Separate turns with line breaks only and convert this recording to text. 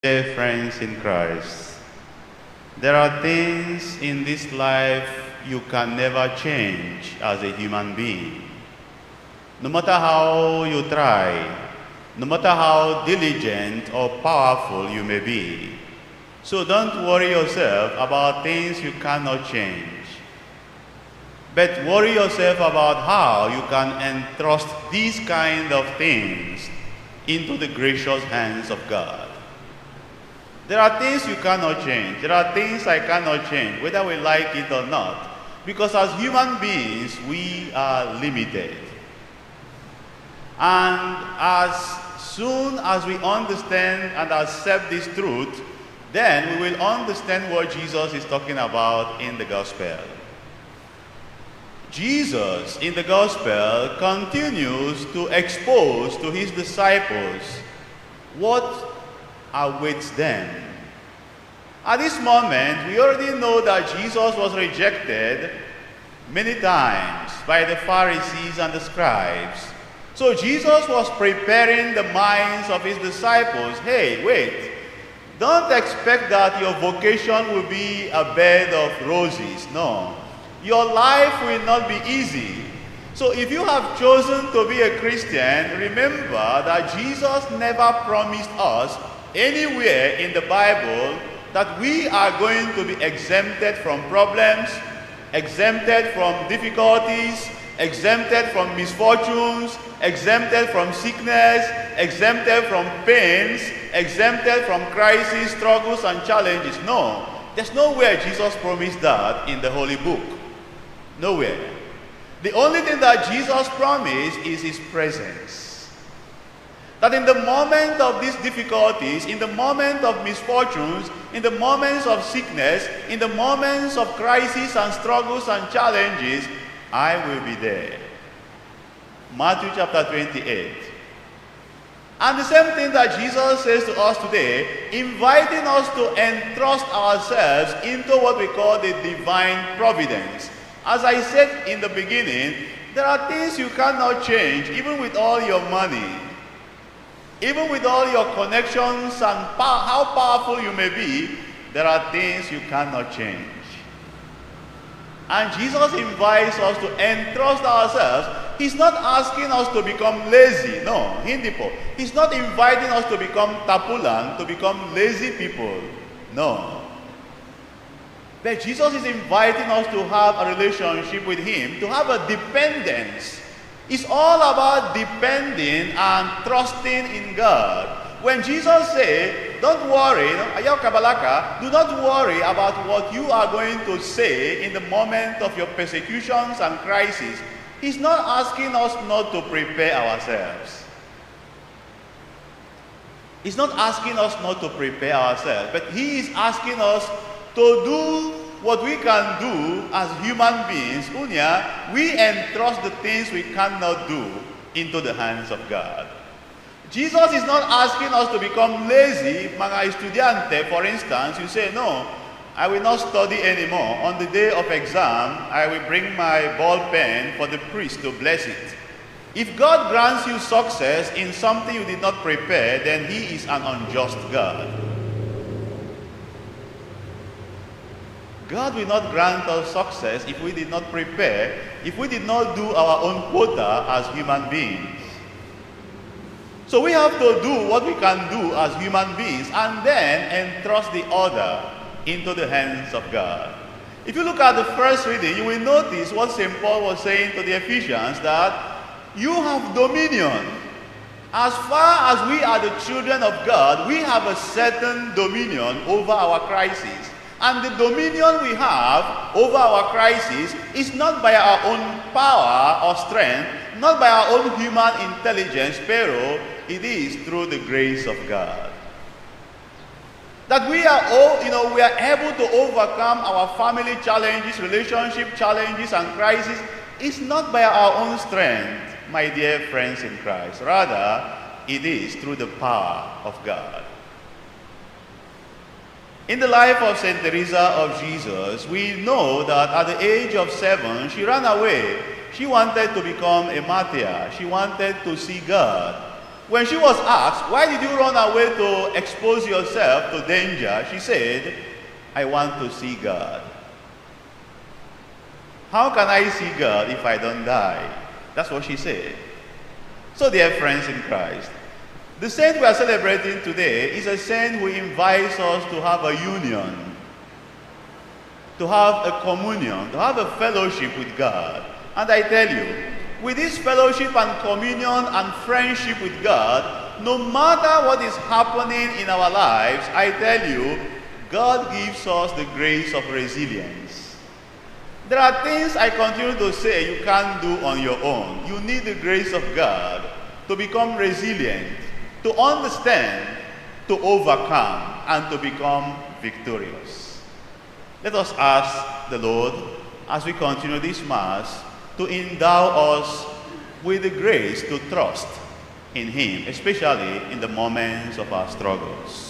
Dear friends in Christ, there are things in this life you can never change as a human being. No matter how you try, no matter how diligent or powerful you may be. So don't worry yourself about things you cannot change. But worry yourself about how you can entrust these kind of things into the gracious hands of God. There are things you cannot change. There are things I cannot change, whether we like it or not. Because as human beings, we are limited. And as soon as we understand and accept this truth, then we will understand what Jesus is talking about in the gospel. Jesus in the gospel continues to expose to his disciples what awaits them. At this moment, we already know that Jesus was rejected many times by the Pharisees and the scribes. So Jesus was preparing the minds of his disciples. Hey, wait, don't expect that your vocation will be a bed of roses. No, your life will not be easy. So if you have chosen to be a Christian, remember that Jesus never promised us anywhere in the Bible that we are going to be exempted from problems, exempted from difficulties, exempted from misfortunes, exempted from sickness, exempted from pains, exempted from crises, struggles, and challenges. No, there's nowhere Jesus promised that in the Holy Book. Nowhere. The only thing that Jesus promised is his presence. That in the moment of these difficulties, in the moment of misfortunes, in the moments of sickness, in the moments of crises and struggles and challenges, I will be there. Matthew chapter 28. And the same thing that Jesus says to us today, inviting us to entrust ourselves into what we call the divine providence. As I said in the beginning, there are things you cannot change, even with all your money. Even with all your connections and how powerful you may be, there are things you cannot change. And Jesus invites us to entrust ourselves. He's not asking us to become lazy. No, hindi po. He's not inviting us to become tapulan, to become lazy people. No. But Jesus is inviting us to have a relationship with him, to have a dependence. It's all about depending and trusting in God. When Jesus said, don't worry, ayaw kabalaka, do not worry about what you are going to say in the moment of your persecutions and crises. He's not asking us not to prepare ourselves. He's not asking us not to prepare ourselves, but he is asking us to do what we can do as human beings. Unya, we entrust the things we cannot do into the hands of God. Jesus is not asking us to become lazy. Mga estudyante, for instance, you say, no, I will not study anymore. On the day of exam, I will bring my ball pen for the priest to bless it. If God grants you success in something you did not prepare, then he is an unjust God. God will not grant us success if we did not prepare, if we did not do our own quota as human beings. So we have to do what we can do as human beings and then entrust the other into the hands of God. If you look at the first reading, you will notice what St. Paul was saying to the Ephesians, that you have dominion. As far as we are the children of God, we have a certain dominion over our crises. And the dominion we have over our crisis is not by our own power or strength, not by our own human intelligence, pero it is through the grace of God. That we are all, we are able to overcome our family challenges, relationship challenges, and crises is not by our own strength, my dear friends in Christ. Rather, it is through the power of God. In the life of St. Teresa of Jesus, we know that at the age of 7, she ran away. She wanted to become a martyr. She wanted to see God. When she was asked, why did you run away to expose yourself to danger? She said, I want to see God. How can I see God if I don't die? That's what she said. So dear friends in Christ, the saint we are celebrating today is a saint who invites us to have a union, to have a communion, to have a fellowship with God. And I tell you, with this fellowship and communion and friendship with God, no matter what is happening in our lives, I tell you, God gives us the grace of resilience. There are things I continue to say you can't do on your own. You need the grace of God to become resilient, to understand, to overcome, and to become victorious. Let us ask the Lord, as we continue this Mass, to endow us with the grace to trust in Him, especially in the moments of our struggles.